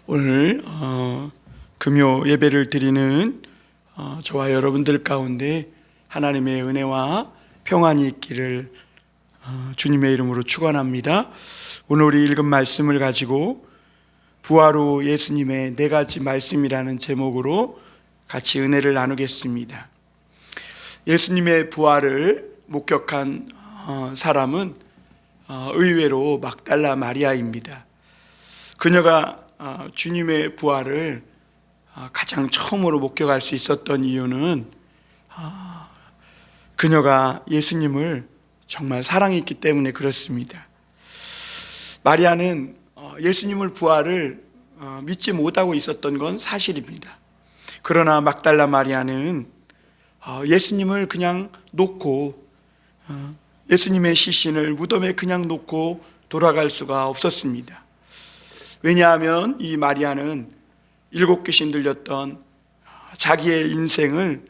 오늘 금요 예배를 드리는 저와 여러분들 가운데 하나님의 은혜와 평안이 있기를 주님의 이름으로 축원합니다. 오늘 우리 읽은 말씀을 가지고 부활 후 예수님의 네 가지 말씀이라는 제목으로 같이 은혜를 나누겠습니다. 예수님의 부활을 목격한 사람은 의외로 막달라 마리아입니다. 그녀가 주님의 부활을 가장 처음으로 목격할 수 있었던 이유는 그녀가 예수님을 정말 사랑했기 때문에 그렇습니다. 마리아는 예수님을 부활을 믿지 못하고 있었던 건 사실입니다. 그러나 막달라 마리아는 예수님을 그냥 놓고 예수님의 시신을 무덤에 그냥 놓고 돌아갈 수가 없었습니다. 왜냐하면 이 마리아는 7 귀신 들렸던 자기의 인생을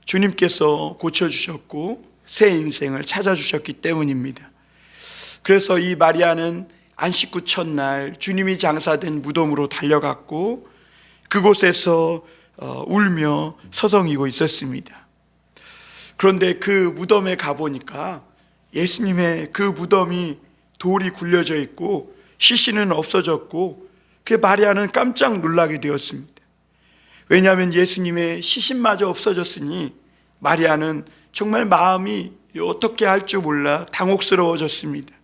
주님께서 고쳐주셨고 새 인생을 찾아주셨기 때문입니다. 그래서 이 마리아는 안식 후 첫날 주님이 장사된 무덤으로 달려갔고 그곳에서 울며 서성이고 있었습니다. 그런데 그 무덤에 가보니까 예수님의 그 무덤이 돌이 굴려져 있고 시신은 없어졌고 그 마리아는 깜짝 놀라게 되었습니다. 왜냐하면 예수님의 시신마저 없어졌으니 마리아는 정말 마음이 어떻게 할 줄 몰라 당혹스러워졌습니다.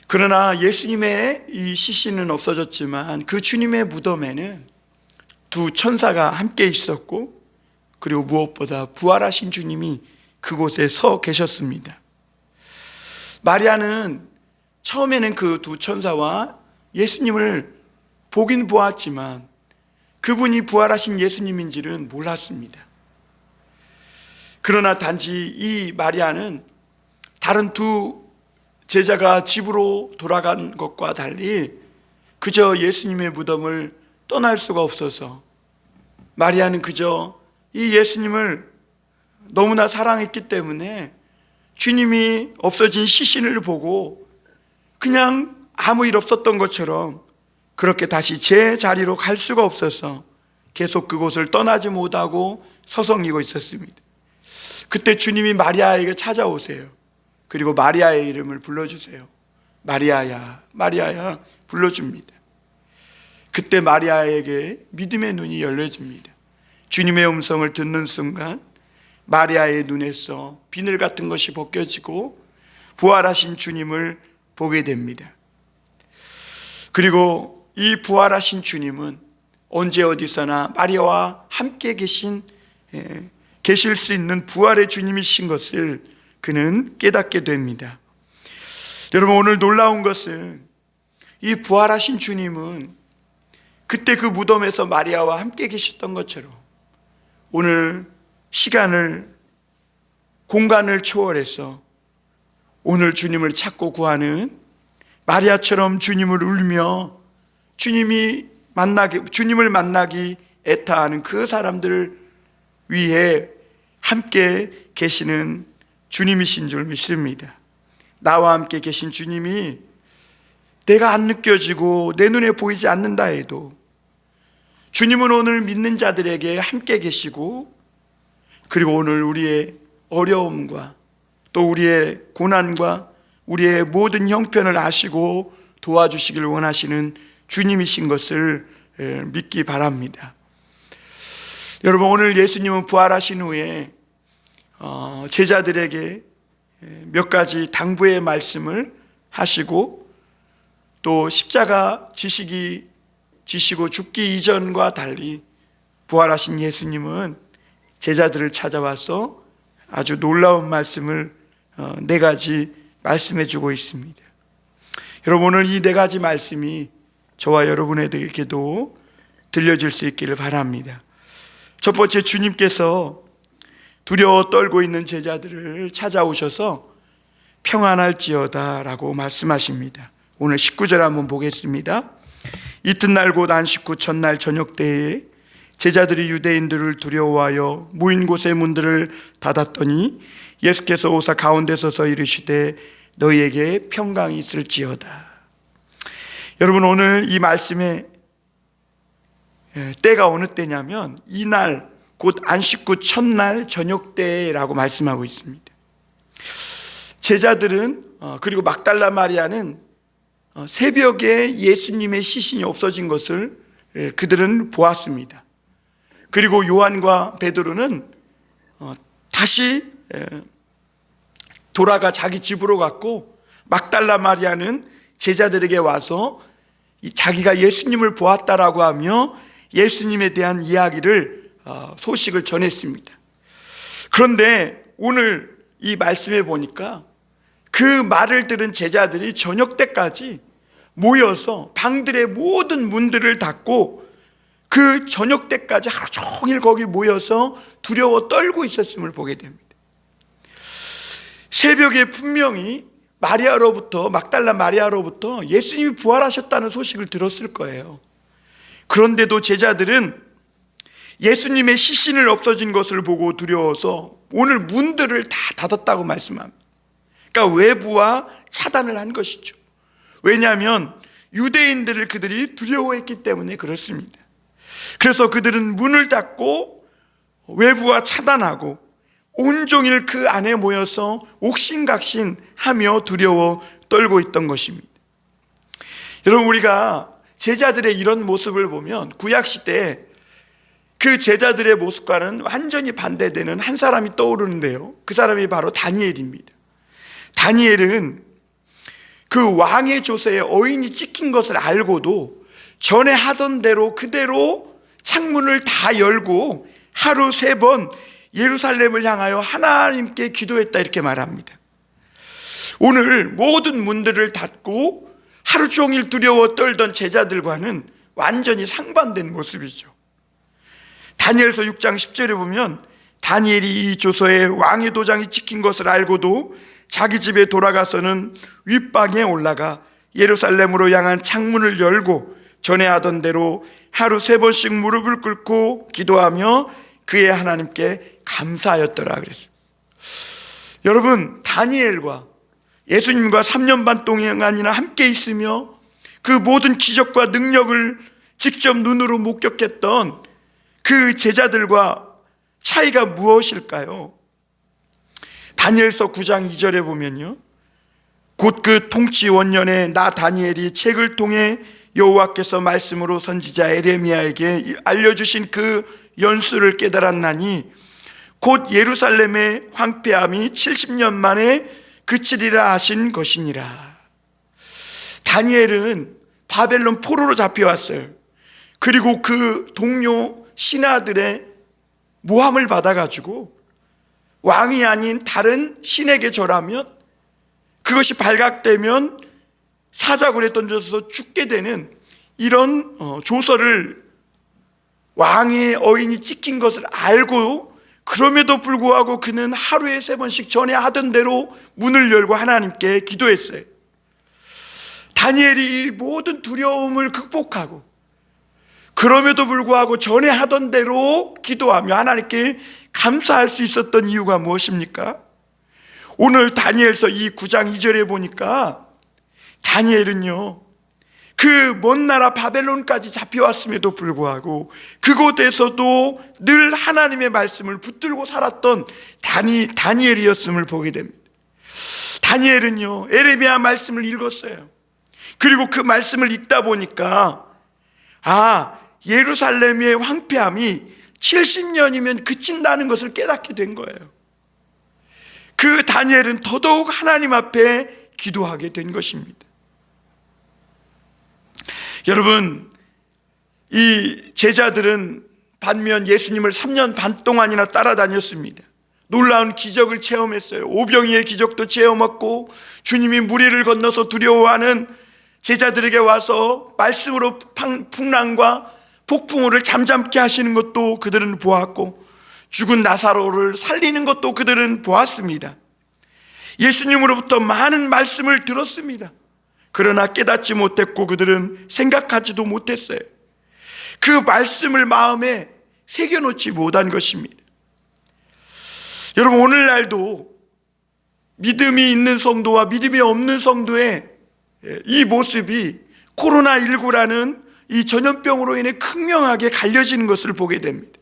그러나 예수님의 이 시신은 없어졌지만 그 주님의 무덤에는 두 천사가 함께 있었고 그리고 무엇보다 부활하신 주님이 그곳에 서 계셨습니다. 마리아는 처음에는 그 두 천사와 예수님을 보긴 보았지만 그분이 부활하신 예수님인지는 몰랐습니다. 그러나 단지 이 마리아는 다른 두 제자가 집으로 돌아간 것과 달리 그저 예수님의 무덤을 떠날 수가 없어서 마리아는 그저 이 예수님을 너무나 사랑했기 때문에 주님이 없어진 시신을 보고 그냥 아무 일 없었던 것처럼 그렇게 다시 제 자리로 갈 수가 없어서 계속 그곳을 떠나지 못하고 서성이고 있었습니다. 그때 주님이 마리아에게 찾아오세요. 그리고 마리아의 이름을 불러주세요. 마리아야, 마리아야 불러줍니다. 그때 마리아에게 믿음의 눈이 열려집니다. 주님의 음성을 듣는 순간 마리아의 눈에서 비늘 같은 것이 벗겨지고 부활하신 주님을 보게 됩니다. 그리고 이 부활하신 주님은 언제 어디서나 마리아와 함께 계실 수 있는 부활의 주님이신 것을 그는 깨닫게 됩니다. 여러분, 오늘 놀라운 것은 이 부활하신 주님은 그때 그 무덤에서 마리아와 함께 계셨던 것처럼 오늘 시간을 공간을 초월해서 오늘 주님을 찾고 구하는 마리아처럼 주님을 울며 주님을 만나기 애타하는 그 사람들을 위해 함께 계시는 주님이신 줄 믿습니다. 나와 함께 계신 주님이 내가 안 느껴지고 내 눈에 보이지 않는다 해도 주님은 오늘 믿는 자들에게 함께 계시고 그리고 오늘 우리의 어려움과 또 우리의 고난과 우리의 모든 형편을 아시고 도와주시길 원하시는 주님이신 것을 믿기 바랍니다. 여러분, 오늘 예수님은 부활하신 후에 제자들에게 몇 가지 당부의 말씀을 하시고 또 십자가 지시고 죽기 이전과 달리 부활하신 예수님은 제자들을 찾아와서 아주 놀라운 말씀을 4가지 말씀해 주고 있습니다. 여러분, 오늘 이 4가지 말씀이 저와 여러분에게도 들려질 수 있기를 바랍니다. 첫 번째, 주님께서 두려워 떨고 있는 제자들을 찾아오셔서 평안할지어다 라고 말씀하십니다. 오늘 19절 한번 보겠습니다. 이튿날 곧 안식 후 첫날 저녁 때에 제자들이 유대인들을 두려워하여 모인 곳의 문들을 닫았더니 예수께서 오사 가운데 서서 이르시되 너희에게 평강이 있을지어다. 여러분, 오늘 이 말씀의 때가 어느 때냐면 이날 곧 안식구 첫날 저녁 때라고 말씀하고 있습니다. 제자들은 그리고 막달라 마리아는 새벽에 예수님의 시신이 없어진 것을 그들은 보았습니다. 그리고 요한과 베드로는 다시 돌아가 자기 집으로 갔고, 막달라 마리아는 제자들에게 와서 자기가 예수님을 보았다라고 하며 예수님에 대한 이야기를 소식을 전했습니다. 그런데 오늘 이 말씀에 보니까 그 말을 들은 제자들이 저녁 때까지 모여서 방들의 모든 문들을 닫고 그 저녁 때까지 하루 종일 거기 모여서 두려워 떨고 있었음을 보게 됩니다. 새벽에 분명히 막달라 마리아로부터 예수님이 부활하셨다는 소식을 들었을 거예요. 그런데도 제자들은 예수님의 시신을 없어진 것을 보고 두려워서 오늘 문들을 다 닫았다고 말씀합니다. 그러니까 외부와 차단을 한 것이죠. 왜냐하면 유대인들을 그들이 두려워했기 때문에 그렇습니다. 그래서 그들은 문을 닫고 외부와 차단하고 온종일 그 안에 모여서 옥신각신하며 두려워 떨고 있던 것입니다. 여러분, 우리가 제자들의 이런 모습을 보면 구약시대에 그 제자들의 모습과는 완전히 반대되는 한 사람이 떠오르는데요, 그 사람이 바로 다니엘입니다. 다니엘은 그 왕의 조서에 어인이 찍힌 것을 알고도 전에 하던 대로 그대로 창문을 다 열고 하루 3번 예루살렘을 향하여 하나님께 기도했다, 이렇게 말합니다. 오늘 모든 문들을 닫고 하루 종일 두려워 떨던 제자들과는 완전히 상반된 모습이죠. 다니엘서 6장 10절에 보면 다니엘이 이 조서에 왕의 도장이 찍힌 것을 알고도 자기 집에 돌아가서는 윗방에 올라가 예루살렘으로 향한 창문을 열고 전에 하던 대로 하루 3번씩 무릎을 꿇고 기도하며 그의 하나님께 감사하였더라 그랬어요. 여러분, 다니엘과 예수님과 3년 반 동안이나 함께 있으며 그 모든 기적과 능력을 직접 눈으로 목격했던 그 제자들과 차이가 무엇일까요? 다니엘서 9장 2절에 보면요, 곧 그 통치 원년에 나 다니엘이 책을 통해 여호와께서 말씀으로 선지자 에레미야에게 알려주신 그 연수를 깨달았나니 곧 예루살렘의 황폐함이 70년 만에 그치리라 하신 것이니라. 다니엘은 바벨론 포로로 잡혀왔어요. 그리고 그 동료 신하들의 모함을 받아가지고 왕이 아닌 다른 신에게 절하면 그것이 발각되면 사자굴에 던져서 죽게 되는 이런 조서를 왕의 어인이 찍힌 것을 알고, 그럼에도 불구하고 그는 하루에 3번씩 전에 하던 대로 문을 열고 하나님께 기도했어요. 다니엘이 이 모든 두려움을 극복하고 그럼에도 불구하고 전에 하던 대로 기도하며 하나님께 감사할 수 있었던 이유가 무엇입니까? 오늘 다니엘서 이 9장 2절에 보니까 다니엘은요, 그 먼 나라 바벨론까지 잡혀왔음에도 불구하고 그곳에서도 늘 하나님의 말씀을 붙들고 살았던 다니엘이었음을 보게 됩니다. 다니엘은요, 에레미야 말씀을 읽었어요. 그리고 그 말씀을 읽다 보니까 예루살렘의 황폐함이 70년이면 그친다는 것을 깨닫게 된 거예요. 그 다니엘은 더더욱 하나님 앞에 기도하게 된 것입니다. 여러분, 이 제자들은 반면 예수님을 3년 반 동안이나 따라다녔습니다. 놀라운 기적을 체험했어요. 오병이의 기적도 체험했고, 주님이 무리를 건너서 두려워하는 제자들에게 와서 말씀으로 풍랑과 폭풍우를 잠잠케 하시는 것도 그들은 보았고, 죽은 나사로를 살리는 것도 그들은 보았습니다. 예수님으로부터 많은 말씀을 들었습니다. 그러나 깨닫지 못했고 그들은 생각하지도 못했어요. 그 말씀을 마음에 새겨놓지 못한 것입니다. 여러분, 오늘날도 믿음이 있는 성도와 믿음이 없는 성도의 이 모습이 코로나19라는 이 전염병으로 인해 극명하게 갈려지는 것을 보게 됩니다.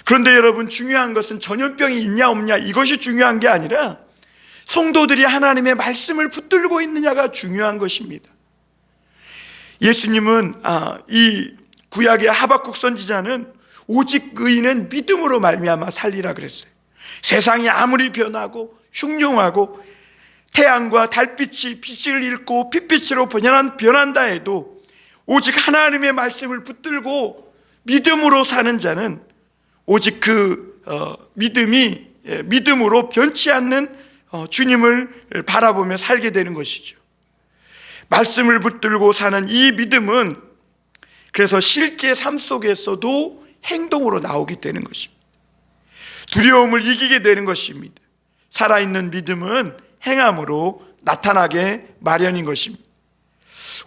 그런데 여러분, 중요한 것은 전염병이 있냐 없냐 이것이 중요한 게 아니라 성도들이 하나님의 말씀을 붙들고 있느냐가 중요한 것입니다. 예수님은 이 구약의 하박국 선지자는 오직 의인은 믿음으로 말미암아 살리라 그랬어요. 세상이 아무리 변하고 흉흉하고 태양과 달빛이 빛을 잃고 빛빛으로 변한다 해도 오직 하나님의 말씀을 붙들고 믿음으로 사는 자는 오직 그 믿음으로 변치 않는 주님을 바라보며 살게 되는 것이죠. 말씀을 붙들고 사는 이 믿음은 그래서 실제 삶 속에서도 행동으로 나오게 되는 것입니다. 두려움을 이기게 되는 것입니다. 살아있는 믿음은 행함으로 나타나게 마련인 것입니다.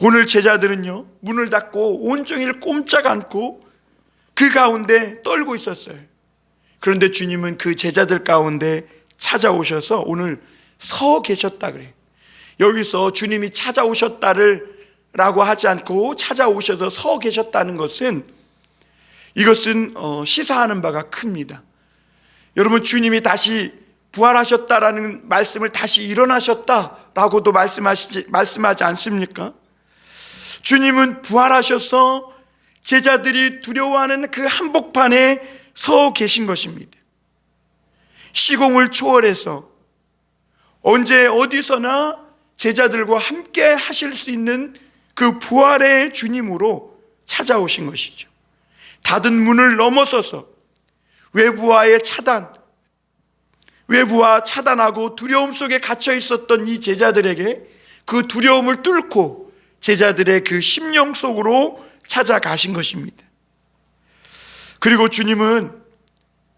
오늘 제자들은요, 문을 닫고 온종일 꼼짝 않고 그 가운데 떨고 있었어요. 그런데 주님은 그 제자들 가운데 찾아오셔서 오늘 서 계셨다 그래요. 여기서 주님이 찾아오셨다라고 하지 않고 찾아오셔서 서 계셨다는 것은 이것은 시사하는 바가 큽니다. 여러분, 주님이 다시 부활하셨다라는 말씀을 다시 일어나셨다라고도 말씀하지 않습니까? 주님은 부활하셔서 제자들이 두려워하는 그 한복판에 서 계신 것입니다. 시공을 초월해서 언제 어디서나 제자들과 함께 하실 수 있는 그 부활의 주님으로 찾아오신 것이죠. 닫은 문을 넘어서서 외부와 차단하고 두려움 속에 갇혀 있었던 이 제자들에게 그 두려움을 뚫고 제자들의 그 심령 속으로 찾아가신 것입니다. 그리고 주님은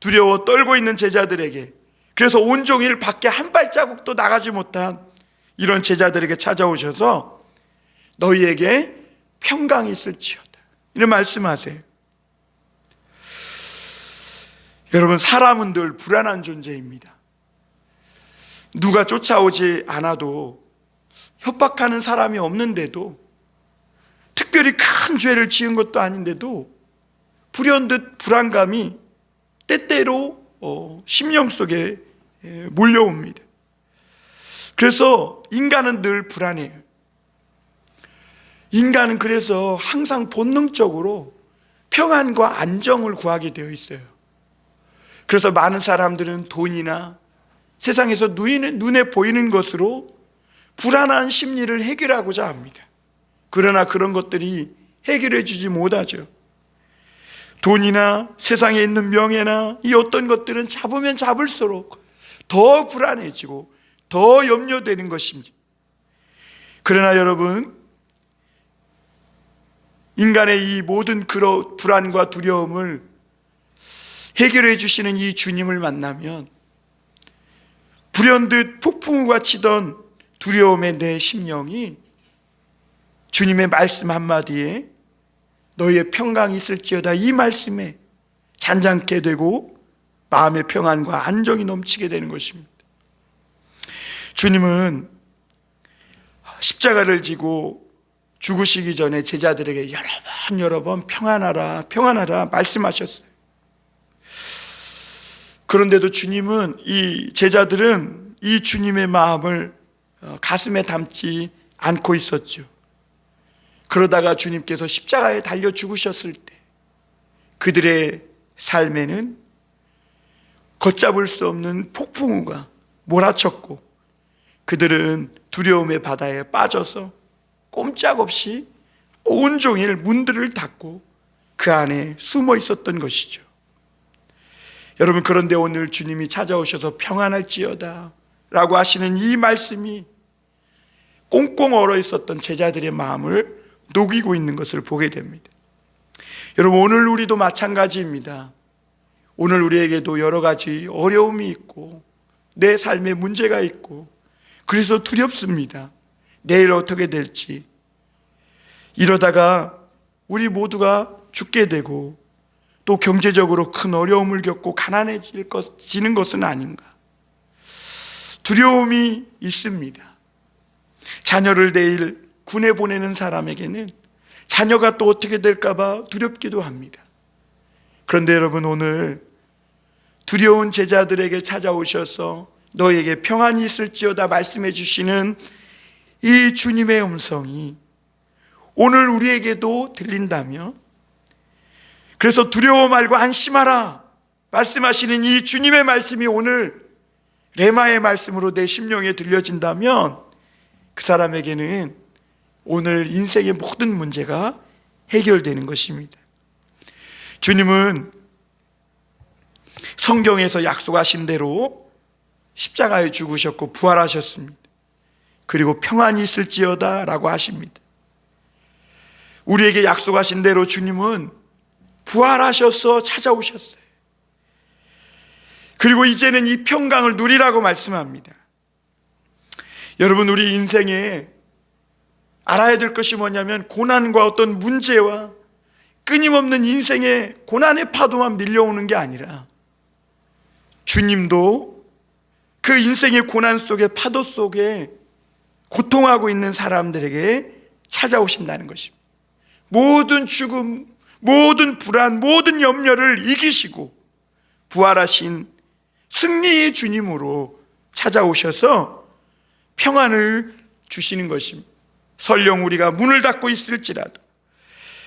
두려워 떨고 있는 제자들에게, 그래서 온종일 밖에 한 발자국도 나가지 못한 이런 제자들에게 찾아오셔서 너희에게 평강이 있을지어다 이런 말씀하세요. 여러분, 사람은 늘 불안한 존재입니다. 누가 쫓아오지 않아도, 협박하는 사람이 없는데도, 특별히 큰 죄를 지은 것도 아닌데도 불현듯 불안감이 때때로 심령 속에 몰려옵니다. 그래서 인간은 늘 불안해요. 인간은 그래서 항상 본능적으로 평안과 안정을 구하게 되어 있어요. 그래서 많은 사람들은 돈이나 세상에서 눈에 보이는 것으로 불안한 심리를 해결하고자 합니다. 그러나 그런 것들이 해결해 주지 못하죠. 돈이나 세상에 있는 명예나 이 어떤 것들은 잡으면 잡을수록 더 불안해지고 더 염려되는 것입니다. 그러나 여러분, 인간의 이 모든 그런 불안과 두려움을 해결해 주시는 이 주님을 만나면 불현듯 폭풍우가 치던 두려움의 내 심령이 주님의 말씀 한마디에 너희의 평강이 있을지어다 이 말씀에 잔잔케 되고 마음의 평안과 안정이 넘치게 되는 것입니다. 주님은 십자가를 지고 죽으시기 전에 제자들에게 여러 번 평안하라 평안하라 말씀하셨어요. 그런데도 주님은 이 제자들은 이 주님의 마음을 가슴에 담지 않고 있었죠. 그러다가 주님께서 십자가에 달려 죽으셨을 때 그들의 삶에는 걷잡을 수 없는 폭풍우가 몰아쳤고 그들은 두려움의 바다에 빠져서 꼼짝없이 온종일 문들을 닫고 그 안에 숨어 있었던 것이죠. 여러분, 그런데 오늘 주님이 찾아오셔서 평안할지어다 라고 하시는 이 말씀이 꽁꽁 얼어 있었던 제자들의 마음을 녹이고 있는 것을 보게 됩니다. 여러분, 오늘 우리도 마찬가지입니다. 오늘 우리에게도 여러 가지 어려움이 있고 내 삶에 문제가 있고 그래서 두렵습니다. 내일 어떻게 될지. 이러다가 우리 모두가 죽게 되고 또 경제적으로 큰 어려움을 겪고 가난해지는 것은 아닌가. 두려움이 있습니다. 자녀를 내일 군에 보내는 사람에게는 자녀가 또 어떻게 될까 봐 두렵기도 합니다. 그런데 여러분, 오늘 두려운 제자들에게 찾아오셔서 너에게 평안이 있을지어다 말씀해 주시는 이 주님의 음성이 오늘 우리에게도 들린다면, 그래서 두려워 말고 안심하라 말씀하시는 이 주님의 말씀이 오늘 레마의 말씀으로 내 심령에 들려진다면, 그 사람에게는 오늘 인생의 모든 문제가 해결되는 것입니다. 주님은 성경에서 약속하신 대로 십자가에 죽으셨고 부활하셨습니다. 그리고 평안이 있을지어다 라고 하십니다. 우리에게 약속하신 대로 주님은 부활하셔서 찾아오셨어요. 그리고 이제는 이 평강을 누리라고 말씀합니다. 여러분, 우리 인생에 알아야 될 것이 뭐냐면, 고난과 어떤 문제와 끊임없는 인생의 고난의 파도만 밀려오는 게 아니라 주님도 그 인생의 고난 속에, 파도 속에 고통하고 있는 사람들에게 찾아오신다는 것입니다. 모든 죽음, 모든 불안, 모든 염려를 이기시고 부활하신 승리의 주님으로 찾아오셔서 평안을 주시는 것입니다. 설령 우리가 문을 닫고 있을지라도,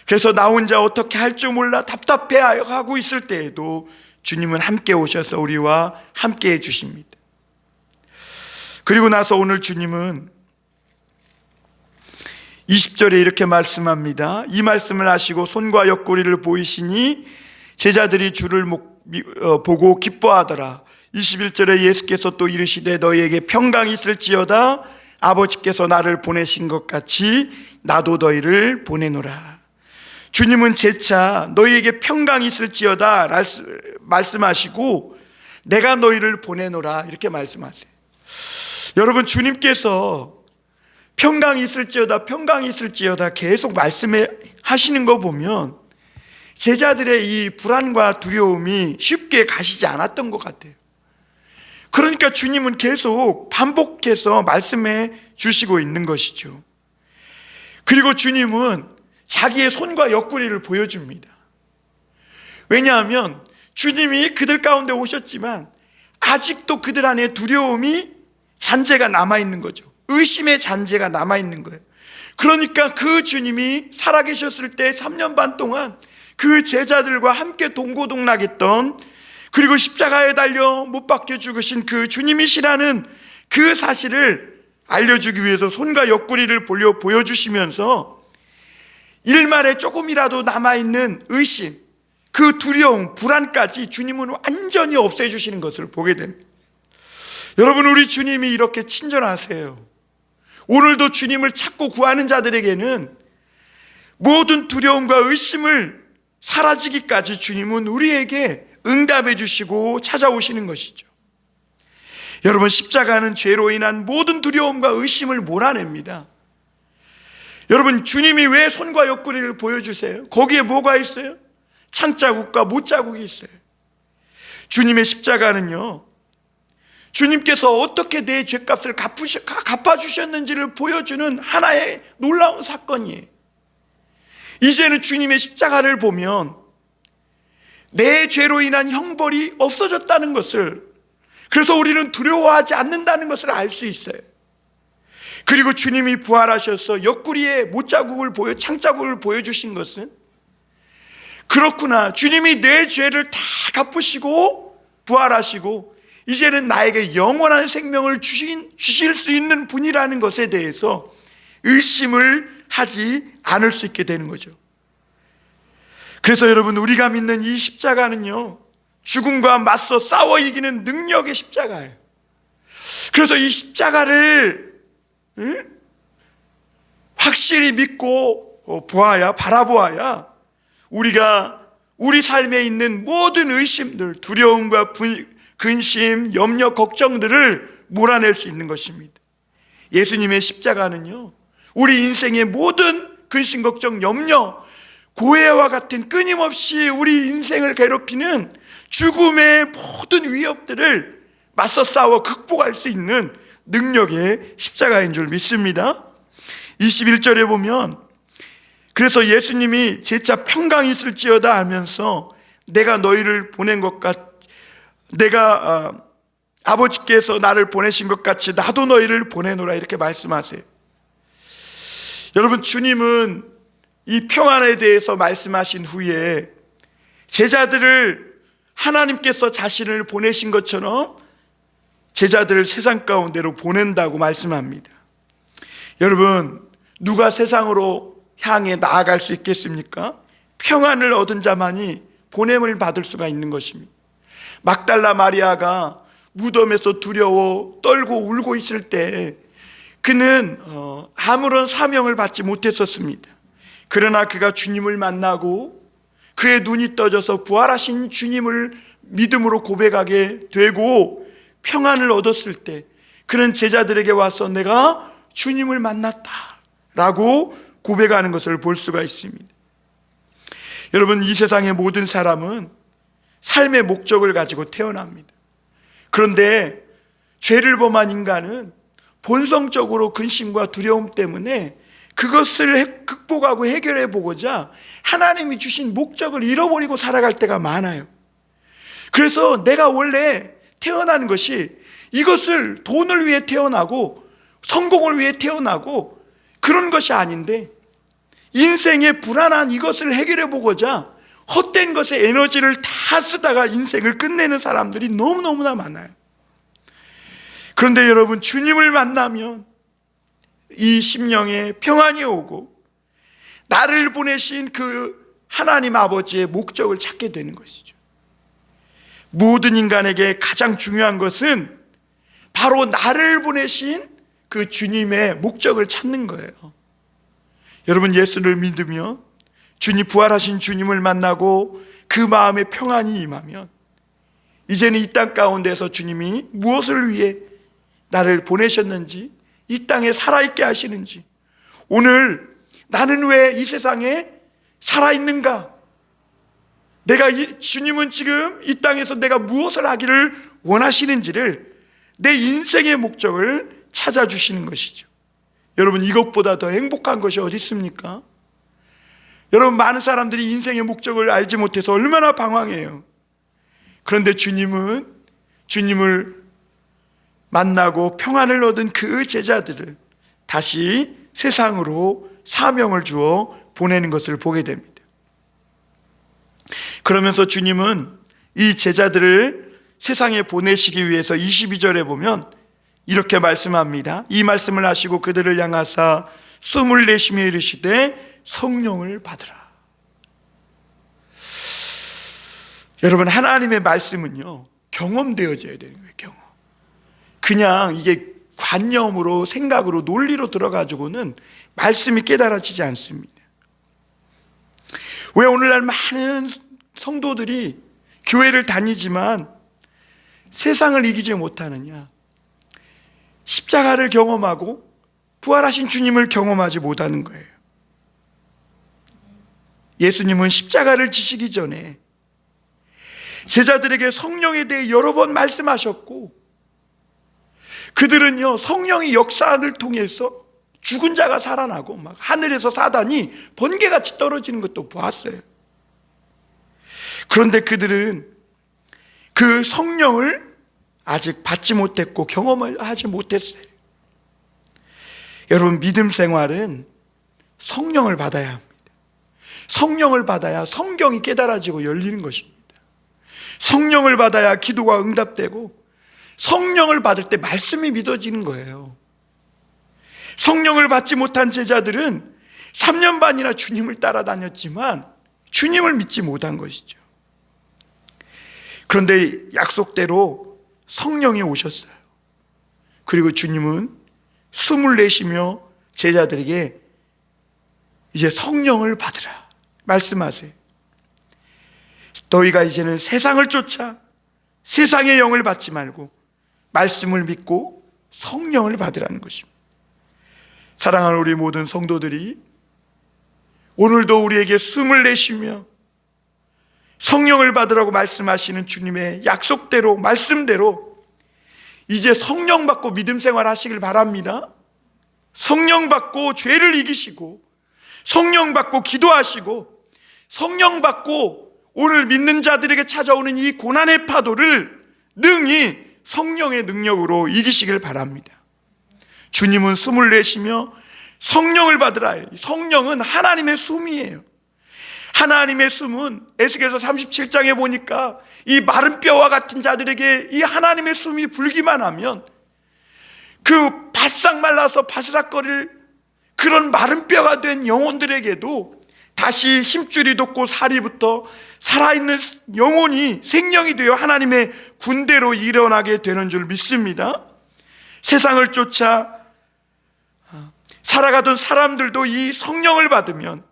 그래서 나 혼자 어떻게 할 줄 몰라 답답해하고 있을 때에도 주님은 함께 오셔서 우리와 함께 해주십니다. 그리고 나서 오늘 주님은 20절에 이렇게 말씀합니다. 이 말씀을 하시고 손과 옆구리를 보이시니 제자들이 주를 보고 기뻐하더라. 21절에 예수께서 또 이르시되 너희에게 평강이 있을지어다. 아버지께서 나를 보내신 것 같이 나도 너희를 보내노라. 주님은 재차 너희에게 평강이 있을지어다 말씀하시고 내가 너희를 보내노라 이렇게 말씀하세요. 여러분, 주님께서 평강이 있을지어다, 평강이 있을지어다 계속 말씀하시는 거 보면 제자들의 이 불안과 두려움이 쉽게 가시지 않았던 것 같아요. 그러니까 주님은 계속 반복해서 말씀해 주시고 있는 것이죠. 그리고 주님은 자기의 손과 옆구리를 보여줍니다. 왜냐하면 주님이 그들 가운데 오셨지만 아직도 그들 안에 두려움이, 잔재가 남아있는 거죠. 의심의 잔재가 남아있는 거예요. 그러니까 그 주님이 살아계셨을 때 3년 반 동안 그 제자들과 함께 동고동락했던, 그리고 십자가에 달려 못 박혀 죽으신 그 주님이시라는 그 사실을 알려주기 위해서 손과 옆구리를 보여주시면서 일말에 조금이라도 남아있는 의심, 그 두려움, 불안까지 주님은 완전히 없애주시는 것을 보게 됩니다. 여러분, 우리 주님이 이렇게 친절하세요. 오늘도 주님을 찾고 구하는 자들에게는 모든 두려움과 의심을 사라지기까지 주님은 우리에게 응답해 주시고 찾아오시는 것이죠. 여러분, 십자가는 죄로 인한 모든 두려움과 의심을 몰아냅니다. 여러분, 주님이 왜 손과 옆구리를 보여주세요? 거기에 뭐가 있어요? 창자국과 못자국이 있어요. 주님의 십자가는요, 주님께서 어떻게 내 죄값을 갚아주셨는지를 보여주는 하나의 놀라운 사건이에요. 이제는 주님의 십자가를 보면 내 죄로 인한 형벌이 없어졌다는 것을, 그래서 우리는 두려워하지 않는다는 것을 알 수 있어요. 그리고 주님이 부활하셔서 옆구리에 못자국을 창자국을 보여주신 것은, 그렇구나, 주님이 내 죄를 다 갚으시고 부활하시고 이제는 나에게 영원한 생명을 주실 수 있는 분이라는 것에 대해서 의심을 하지 않을 수 있게 되는 거죠. 그래서 여러분, 우리가 믿는 이 십자가는요, 죽음과 맞서 싸워 이기는 능력의 십자가예요. 그래서 이 십자가를 확실히 믿고 바라보아야 우리가 우리 삶에 있는 모든 의심들, 두려움과 근심, 염려, 걱정들을 몰아낼 수 있는 것입니다. 예수님의 십자가는요, 우리 인생의 모든 근심, 걱정, 염려, 고해와 같은 끊임없이 우리 인생을 괴롭히는 죽음의 모든 위협들을 맞서 싸워 극복할 수 있는 능력의 십자가인 줄 믿습니다. 21절에 보면 그래서 예수님이 재차 평강이 있을지어다 하면서 내가 너희를 보낸 것 내가 아버지께서 나를 보내신 것 같이 나도 너희를 보내노라 이렇게 말씀하세요. 여러분, 주님은 이 평안에 대해서 말씀하신 후에 제자들을 하나님께서 자신을 보내신 것처럼 제자들을 세상 가운데로 보낸다고 말씀합니다. 여러분, 누가 세상으로 향해 나아갈 수 있겠습니까? 평안을 얻은 자만이 보냄을 받을 수가 있는 것입니다. 막달라 마리아가 무덤에서 두려워 떨고 울고 있을 때 그는 아무런 사명을 받지 못했었습니다. 그러나 그가 주님을 만나고 그의 눈이 떠져서 부활하신 주님을 믿음으로 고백하게 되고 평안을 얻었을 때 그는 제자들에게 와서 내가 주님을 만났다 라고 고백하는 것을 볼 수가 있습니다. 여러분, 이 세상의 모든 사람은 삶의 목적을 가지고 태어납니다. 그런데 죄를 범한 인간은 본성적으로 근심과 두려움 때문에 그것을 극복하고 해결해 보고자 하나님이 주신 목적을 잃어버리고 살아갈 때가 많아요. 그래서 내가 원래 태어나는 것이 이것을 돈을 위해 태어나고 성공을 위해 태어나고 그런 것이 아닌데 인생의 불안한 이것을 해결해 보고자 헛된 것에 에너지를 다 쓰다가 인생을 끝내는 사람들이 너무너무나 많아요. 그런데 여러분, 주님을 만나면 이 심령에 평안이 오고 나를 보내신 그 하나님 아버지의 목적을 찾게 되는 것이죠. 모든 인간에게 가장 중요한 것은 바로 나를 보내신 그 주님의 목적을 찾는 거예요. 여러분, 예수를 믿으며 주님, 부활하신 주님을 만나고 그 마음에 평안이 임하면 이제는 이 땅 가운데서 주님이 무엇을 위해 나를 보내셨는지, 이 땅에 살아있게 하시는지, 오늘 나는 왜 이 세상에 살아있는가, 주님은 지금 이 땅에서 내가 무엇을 하기를 원하시는지를 내 인생의 목적을 찾아주시는 것이죠. 여러분, 이것보다 더 행복한 것이 어디 있습니까? 여러분, 많은 사람들이 인생의 목적을 알지 못해서 얼마나 방황해요. 그런데 주님은 주님을 만나고 평안을 얻은 그 제자들을 다시 세상으로 사명을 주어 보내는 것을 보게 됩니다. 그러면서 주님은 이 제자들을 세상에 보내시기 위해서 22절에 보면 이렇게 말씀합니다. 이 말씀을 하시고 그들을 향하사 숨을 내쉬며 이르시되 성령을 받으라. 여러분, 하나님의 말씀은요, 경험되어져야 되는 거예요. 경험. 그냥 이게 관념으로, 생각으로, 논리로 들어가지고는 말씀이 깨달아지지 않습니다. 왜 오늘날 많은 성도들이 교회를 다니지만 세상을 이기지 못하느냐? 십자가를 경험하고 부활하신 주님을 경험하지 못하는 거예요. 예수님은 십자가를 지시기 전에 제자들에게 성령에 대해 여러 번 말씀하셨고, 그들은요, 성령의 역사를 통해서 죽은 자가 살아나고 막 하늘에서 사단이 번개같이 떨어지는 것도 보았어요. 그런데 그들은 그 성령을 아직 받지 못했고 경험을 하지 못했어요. 여러분, 믿음 생활은 성령을 받아야 합니다. 성령을 받아야 성경이 깨달아지고 열리는 것입니다. 성령을 받아야 기도가 응답되고 성령을 받을 때 말씀이 믿어지는 거예요. 성령을 받지 못한 제자들은 3년 반이나 주님을 따라다녔지만 주님을 믿지 못한 것이죠. 그런데 약속대로 성령이 오셨어요. 그리고 주님은 숨을 내쉬며 제자들에게 이제 성령을 받으라 말씀하세요. 너희가 이제는 세상을 쫓아 세상의 영을 받지 말고 말씀을 믿고 성령을 받으라는 것입니다. 사랑하는 우리 모든 성도들이 오늘도 우리에게 숨을 내쉬며 성령을 받으라고 말씀하시는 주님의 약속대로, 말씀대로 이제 성령 받고 믿음 생활 하시길 바랍니다. 성령 받고 죄를 이기시고, 성령 받고 기도하시고, 성령 받고 오늘 믿는 자들에게 찾아오는 이 고난의 파도를 능히 성령의 능력으로 이기시길 바랍니다. 주님은 숨을 내쉬며 성령을 받으라. 성령은 하나님의 숨이에요. 하나님의 숨은 에스겔서 37장에 보니까 이 마른 뼈와 같은 자들에게 이 하나님의 숨이 불기만 하면 그 바싹 말라서 바스락거릴 그런 마른 뼈가 된 영혼들에게도 다시 힘줄이 돋고 살이 붙어 살아있는 영혼이 생명이 되어 하나님의 군대로 일어나게 되는 줄 믿습니다. 세상을 쫓아 살아가던 사람들도 이 성령을 받으면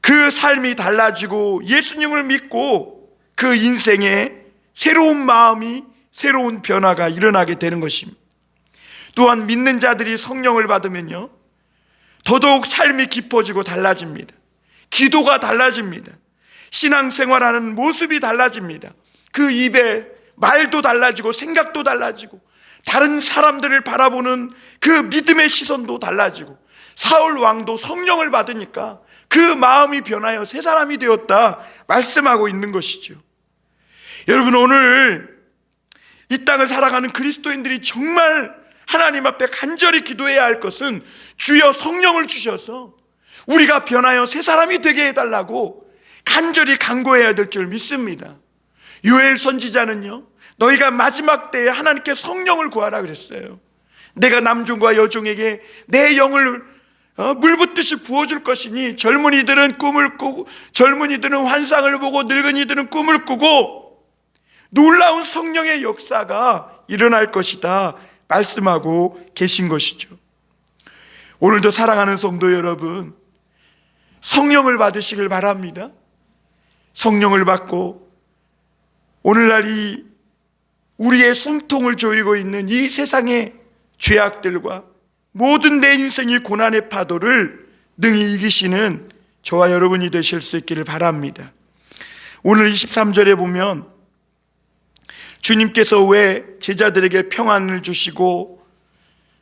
그 삶이 달라지고 예수님을 믿고 그 인생에 새로운 마음이, 새로운 변화가 일어나게 되는 것입니다. 또한 믿는 자들이 성령을 받으면요, 더더욱 삶이 깊어지고 달라집니다. 기도가 달라집니다. 신앙생활하는 모습이 달라집니다. 그 입에 말도 달라지고 생각도 달라지고 다른 사람들을 바라보는 그 믿음의 시선도 달라지고, 사울 왕도 성령을 받으니까 그 마음이 변하여 새 사람이 되었다 말씀하고 있는 것이죠. 여러분, 오늘 이 땅을 살아가는 그리스도인들이 정말 하나님 앞에 간절히 기도해야 할 것은 주여 성령을 주셔서 우리가 변하여 새 사람이 되게 해달라고 간절히 간구해야 될 줄 믿습니다. 요엘 선지자는요, 너희가 마지막 때에 하나님께 성령을 구하라 그랬어요. 내가 남종과 여종에게 내 영을 물붓듯이 부어줄 것이니 젊은이들은 꿈을 꾸고, 젊은이들은 환상을 보고, 늙은이들은 꿈을 꾸고 놀라운 성령의 역사가 일어날 것이다 말씀하고 계신 것이죠. 오늘도 사랑하는 성도 여러분, 성령을 받으시길 바랍니다. 성령을 받고 오늘날 이 우리의 숨통을 조이고 있는 이 세상의 죄악들과 모든 내 인생의 고난의 파도를 능히 이기시는 저와 여러분이 되실 수 있기를 바랍니다. 오늘 23절에 보면 주님께서 왜 제자들에게 평안을 주시고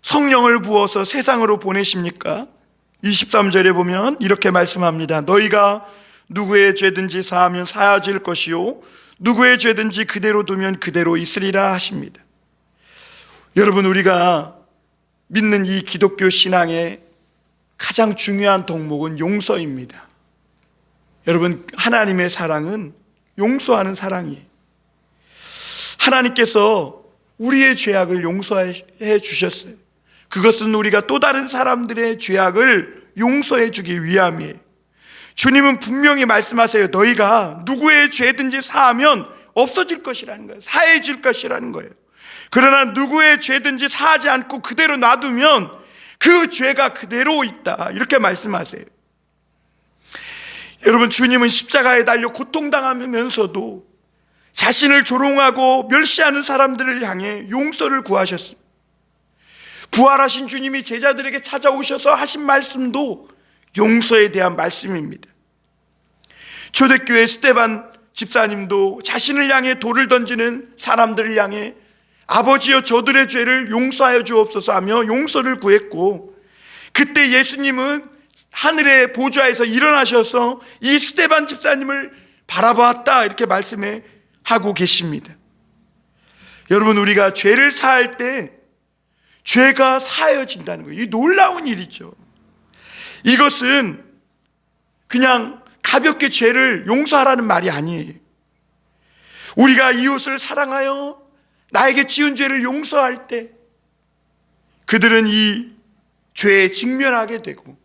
성령을 부어서 세상으로 보내십니까? 23절에 보면 이렇게 말씀합니다. 너희가 누구의 죄든지 사하면 사하질 것이요 누구의 죄든지 그대로 두면 그대로 있으리라 하십니다. 여러분, 우리가 믿는 이 기독교 신앙의 가장 중요한 덕목은 용서입니다. 여러분, 하나님의 사랑은 용서하는 사랑이에요. 하나님께서 우리의 죄악을 용서해 주셨어요. 그것은 우리가 또 다른 사람들의 죄악을 용서해 주기 위함이에요. 주님은 분명히 말씀하세요. 너희가 누구의 죄든지 사하면 없어질 것이라는 거예요. 사해질 것이라는 거예요. 그러나 누구의 죄든지 사하지 않고 그대로 놔두면 그 죄가 그대로 있다, 이렇게 말씀하세요. 여러분, 주님은 십자가에 달려 고통당하면서도 자신을 조롱하고 멸시하는 사람들을 향해 용서를 구하셨습니다. 부활하신 주님이 제자들에게 찾아오셔서 하신 말씀도 용서에 대한 말씀입니다. 초대교회 스데반 집사님도 자신을 향해 돌을 던지는 사람들을 향해 아버지여 저들의 죄를 용서하여 주옵소서 하며 용서를 구했고, 그때 예수님은 하늘의 보좌에서 일어나셔서 이 스데반 집사님을 바라보았다, 이렇게 말씀해 하고 계십니다. 여러분, 우리가 죄를 사할 때 죄가 사하여진다는 거예요. 이 놀라운 일이죠. 이것은 그냥 가볍게 죄를 용서하라는 말이 아니에요. 우리가 이웃을 사랑하여 나에게 지은 죄를 용서할 때 그들은 이 죄에 직면하게 되고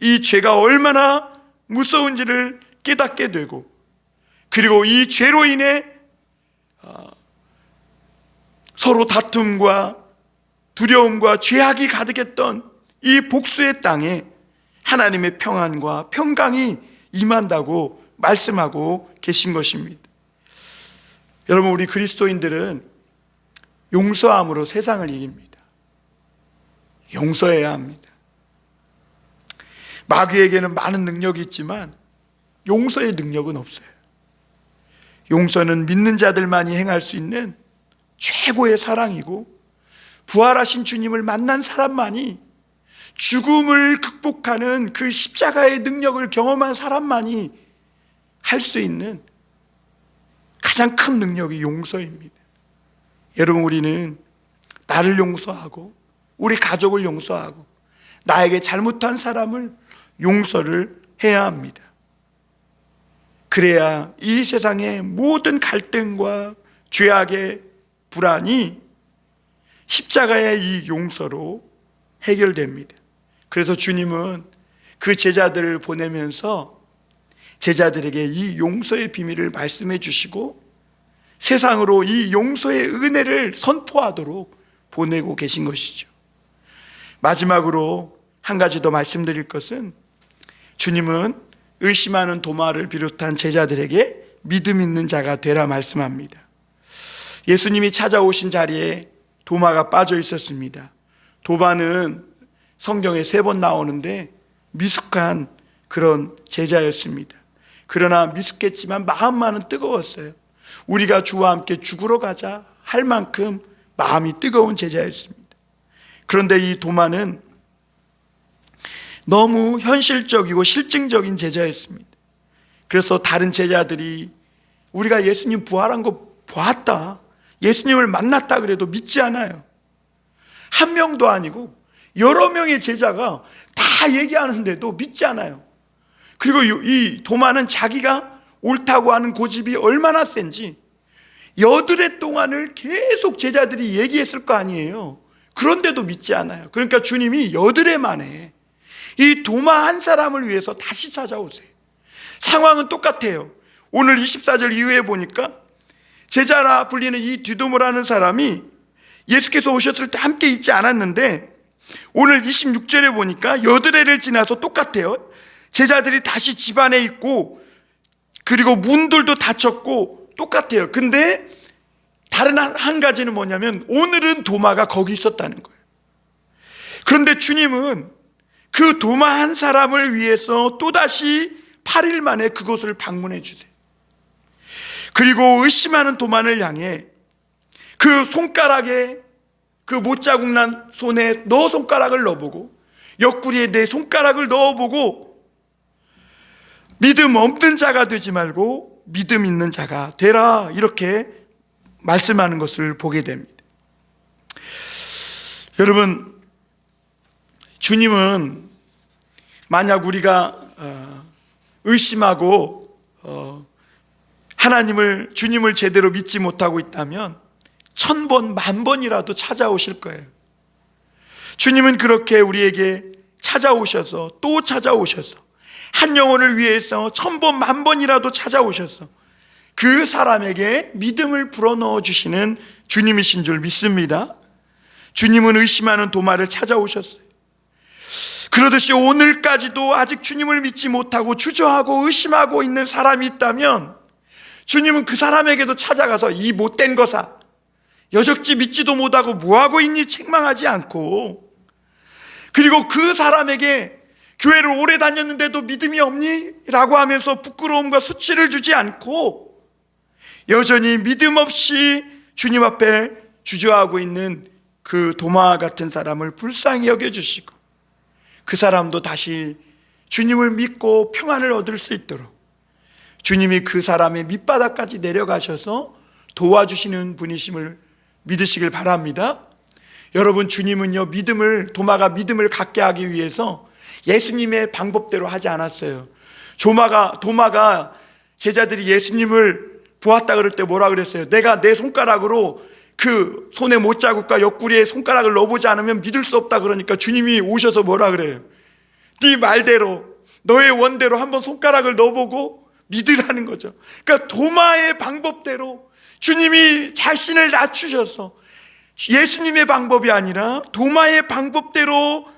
이 죄가 얼마나 무서운지를 깨닫게 되고, 그리고 이 죄로 인해 서로 다툼과 두려움과 죄악이 가득했던 이 복수의 땅에 하나님의 평안과 평강이 임한다고 말씀하고 계신 것입니다. 여러분, 우리 그리스도인들은 용서함으로 세상을 이깁니다. 용서해야 합니다. 마귀에게는 많은 능력이 있지만 용서의 능력은 없어요. 용서는 믿는 자들만이 행할 수 있는 최고의 사랑이고, 부활하신 주님을 만난 사람만이 죽음을 극복하는 그 십자가의 능력을 경험한 사람만이 할 수 있는 가장 큰 능력이 용서입니다. 여러분, 우리는 나를 용서하고 우리 가족을 용서하고 나에게 잘못한 사람을 용서를 해야 합니다. 그래야 이 세상의 모든 갈등과 죄악의 불안이 십자가의 이 용서로 해결됩니다. 그래서 주님은 그 제자들을 보내면서 제자들에게 이 용서의 비밀을 말씀해 주시고 세상으로 이 용서의 은혜를 선포하도록 보내고 계신 것이죠. 마지막으로 한 가지 더 말씀드릴 것은, 주님은 의심하는 도마를 비롯한 제자들에게 믿음 있는 자가 되라 말씀합니다. 예수님이 찾아오신 자리에 도마가 빠져 있었습니다. 도마는 성경에 3번 나오는데 미숙한 그런 제자였습니다. 그러나 미숙했지만 마음만은 뜨거웠어요. 우리가 주와 함께 죽으러 가자 할 만큼 마음이 뜨거운 제자였습니다. 그런데 이 도마는 너무 현실적이고 실증적인 제자였습니다. 그래서 다른 제자들이 우리가 예수님 부활한 거 보았다, 예수님을 만났다 그래도 믿지 않아요. 한 명도 아니고 여러 명의 제자가 다 얘기하는데도 믿지 않아요. 그리고 이 도마는 자기가 옳다고 하는 고집이 얼마나 센지 여드레 동안을 계속 제자들이 얘기했을 거 아니에요. 그런데도 믿지 않아요. 그러니까 주님이 여드레 만에 이 도마 한 사람을 위해서 다시 찾아오세요. 상황은 똑같아요. 오늘 24절 이후에 보니까 제자라 불리는 이 디도모라는 사람이 예수께서 오셨을 때 함께 있지 않았는데, 오늘 26절에 보니까 여드레를 지나서 똑같아요. 제자들이 다시 집 안에 있고 그리고 문들도 닫혔고 똑같아요. 근데 다른 한 가지는 뭐냐면 오늘은 도마가 거기 있었다는 거예요. 그런데 주님은 그 도마 한 사람을 위해서 또다시 8일 만에 그곳을 방문해 주세요. 그리고 의심하는 도마를 향해 그 손가락에 그 못자국 난 손에 너 손가락을 넣어보고 옆구리에 내 손가락을 넣어보고 믿음 없는 자가 되지 말고 믿음 있는 자가 되라, 이렇게 말씀하는 것을 보게 됩니다. 여러분, 주님은 만약 우리가 의심하고 하나님을, 주님을 제대로 믿지 못하고 있다면 1000번, 10,000번이라도 찾아오실 거예요. 주님은 그렇게 우리에게 찾아오셔서 또 찾아오셔서 한 영혼을 위해서 1000번, 10,000번이라도 찾아오셔서 그 사람에게 믿음을 불어넣어 주시는 주님이신 줄 믿습니다. 주님은 의심하는 도마를 찾아오셨어요. 그러듯이 오늘까지도 아직 주님을 믿지 못하고 주저하고 의심하고 있는 사람이 있다면 주님은 그 사람에게도 찾아가서 이 못된 거사, 여적지 믿지도 못하고 뭐하고 있니 책망하지 않고, 그리고 그 사람에게 교회를 오래 다녔는데도 믿음이 없니? 라고 하면서 부끄러움과 수치를 주지 않고 여전히 믿음 없이 주님 앞에 주저하고 있는 그 도마 같은 사람을 불쌍히 여겨주시고 그 사람도 다시 주님을 믿고 평안을 얻을 수 있도록 주님이 그 사람의 밑바닥까지 내려가셔서 도와주시는 분이심을 믿으시길 바랍니다. 여러분, 주님은요, 도마가 믿음을 갖게 하기 위해서 예수님의 방법대로 하지 않았어요. 도마가 제자들이 예수님을 보았다 그럴 때 뭐라 그랬어요? 내가 내 손가락으로 그 손에 못자국과 옆구리에 손가락을 넣어보지 않으면 믿을 수 없다. 그러니까 주님이 오셔서 뭐라 그래요? 네 말대로, 너의 원대로 한번 손가락을 넣어보고 믿으라는 거죠. 그러니까 도마의 방법대로 주님이 자신을 낮추셔서 예수님의 방법이 아니라 도마의 방법대로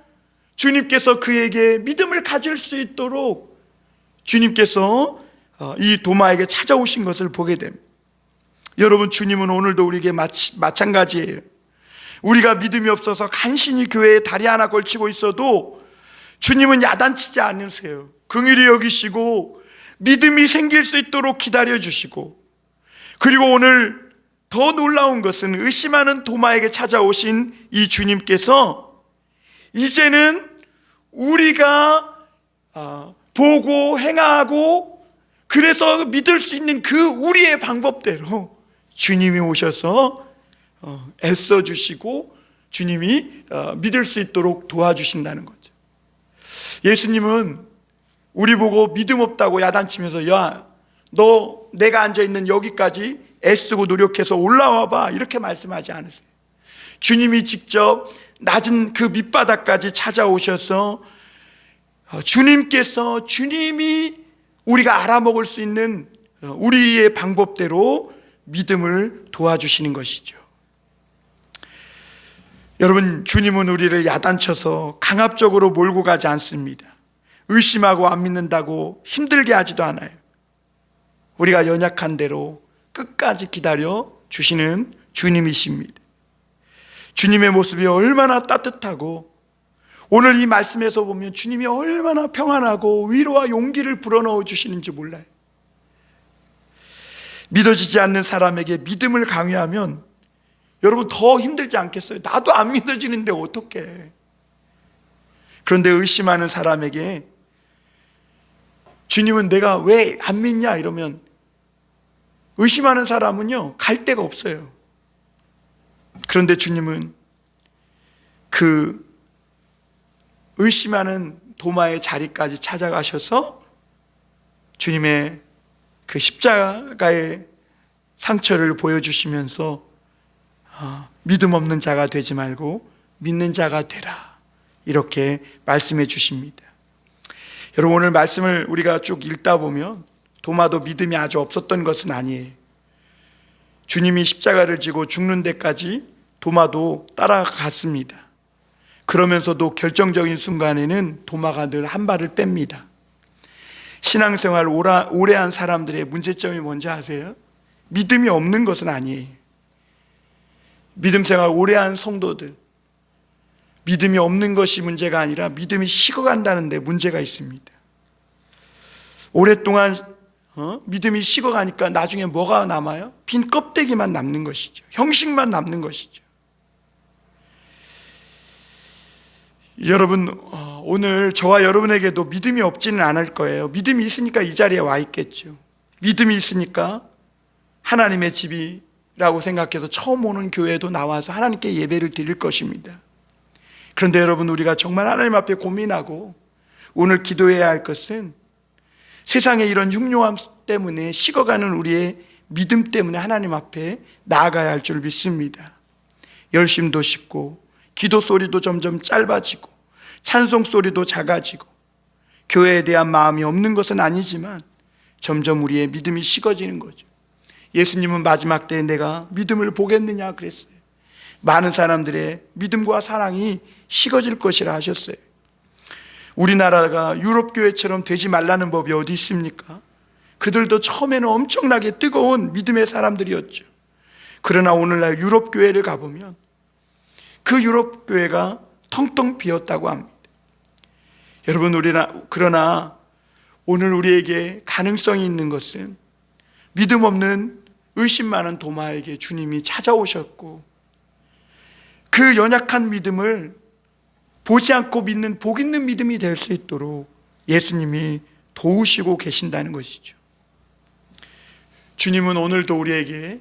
주님께서 그에게 믿음을 가질 수 있도록 주님께서 이 도마에게 찾아오신 것을 보게 됩니다. 여러분, 주님은 오늘도 우리에게 마찬가지예요. 우리가 믿음이 없어서 간신히 교회에 다리 하나 걸치고 있어도 주님은 야단치지 않으세요. 긍휼히 여기시고 믿음이 생길 수 있도록 기다려주시고, 그리고 오늘 더 놀라운 것은 의심하는 도마에게 찾아오신 이 주님께서 이제는 우리가 보고 행하고 그래서 믿을 수 있는 그 우리의 방법대로 주님이 오셔서 애써주시고 주님이 믿을 수 있도록 도와주신다는 거죠. 예수님은 우리 보고 믿음 없다고 야단치면서 야, 너 내가 앉아있는 여기까지 애쓰고 노력해서 올라와 봐, 이렇게 말씀하지 않으세요. 주님이 직접 낮은 그 밑바닥까지 찾아오셔서 주님이 우리가 알아먹을 수 있는 우리의 방법대로 믿음을 도와주시는 것이죠. 여러분, 주님은 우리를 야단쳐서 강압적으로 몰고 가지 않습니다. 의심하고 안 믿는다고 힘들게 하지도 않아요. 우리가 연약한 대로 끝까지 기다려 주시는 주님이십니다. 주님의 모습이 얼마나 따뜻하고, 오늘 이 말씀에서 보면 주님이 얼마나 평안하고 위로와 용기를 불어넣어 주시는지 몰라요. 믿어지지 않는 사람에게 믿음을 강요하면 여러분 더 힘들지 않겠어요? 나도 안 믿어지는데 어떡해. 그런데 의심하는 사람에게 주님은 내가 왜 안 믿냐 이러면 의심하는 사람은요 갈 데가 없어요. 그런데 주님은 그 의심하는 도마의 자리까지 찾아가셔서 주님의 그 십자가의 상처를 보여주시면서 믿음 없는 자가 되지 말고 믿는 자가 되라, 이렇게 말씀해 주십니다. 여러분, 오늘 말씀을 우리가 쭉 읽다 보면 도마도 믿음이 아주 없었던 것은 아니에요. 주님이 십자가를 지고 죽는 데까지 도마도 따라갔습니다. 그러면서도 결정적인 순간에는 도마가 늘 한 발을 뺍니다. 신앙생활 오래 한 사람들의 문제점이 뭔지 아세요? 믿음이 없는 것은 아니에요. 믿음 생활 오래 한 성도들, 믿음이 없는 것이 문제가 아니라 믿음이 식어간다는 데 문제가 있습니다. 오랫동안 믿음이 식어가니까 나중에 뭐가 남아요? 빈 껍데기만 남는 것이죠. 형식만 남는 것이죠. 여러분, 오늘 저와 여러분에게도 믿음이 없지는 않을 거예요. 믿음이 있으니까 이 자리에 와 있겠죠. 믿음이 있으니까 하나님의 집이라고 생각해서 처음 오는 교회도 나와서 하나님께 예배를 드릴 것입니다. 그런데 여러분, 우리가 정말 하나님 앞에 고민하고 오늘 기도해야 할 것은 세상의 이런 흉흉함 때문에 식어가는 우리의 믿음 때문에 하나님 앞에 나아가야 할 줄 믿습니다. 열심도 식고 기도 소리도 점점 짧아지고 찬송 소리도 작아지고 교회에 대한 마음이 없는 것은 아니지만 점점 우리의 믿음이 식어지는 거죠. 예수님은 마지막 때에 내가 믿음을 보겠느냐 그랬어요. 많은 사람들의 믿음과 사랑이 식어질 것이라 하셨어요. 우리나라가 유럽교회처럼 되지 말라는 법이 어디 있습니까? 그들도 처음에는 엄청나게 뜨거운 믿음의 사람들이었죠. 그러나 오늘날 유럽교회를 가보면 그 유럽교회가 텅텅 비었다고 합니다. 여러분, 그러나 오늘 우리에게 가능성이 있는 것은 믿음 없는 의심 많은 도마에게 주님이 찾아오셨고 그 연약한 믿음을 보지 않고 믿는 복 있는 믿음이 될 수 있도록 예수님이 도우시고 계신다는 것이죠. 주님은 오늘도 우리에게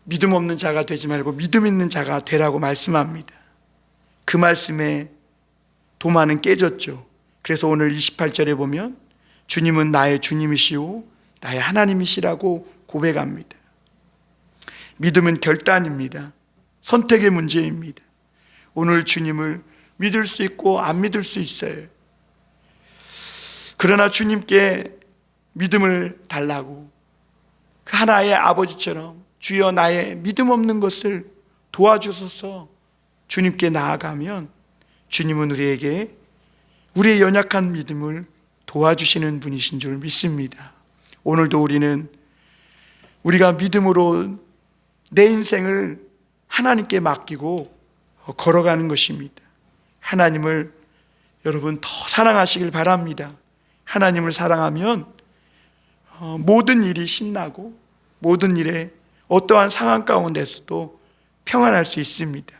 믿음 없는 자가 되지 말고 믿음 있는 자가 되라고 말씀합니다. 그 말씀에 도마는 깨졌죠. 그래서 오늘 28절에 보면 주님은 나의 주님이시오 나의 하나님이시라고 고백합니다. 믿음은 결단입니다. 선택의 문제입니다. 오늘 주님을 믿을 수 있고 안 믿을 수 있어요. 그러나 주님께 믿음을 달라고 그 하나의 아버지처럼 주여 나의 믿음 없는 것을 도와주소서 주님께 나아가면 주님은 우리에게 우리의 연약한 믿음을 도와주시는 분이신 줄 믿습니다. 오늘도 우리가 믿음으로 내 인생을 하나님께 맡기고 걸어가는 것입니다. 하나님을 여러분 더 사랑하시길 바랍니다. 하나님을 사랑하면 모든 일이 신나고 모든 일에 어떠한 상황 가운데서도 평안할 수 있습니다.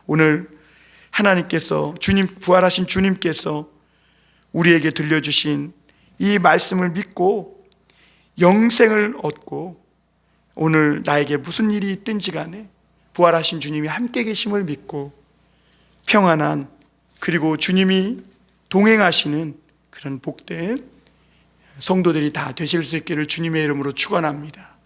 오늘 하나님께서 부활하신 주님께서 우리에게 들려주신 이 말씀을 믿고 영생을 얻고 오늘 나에게 무슨 일이 있든지 간에 부활하신 주님이 함께 계심을 믿고 평안한, 그리고 주님이 동행하시는 그런 복된 성도들이 다 되실 수 있기를 주님의 이름으로 축원합니다.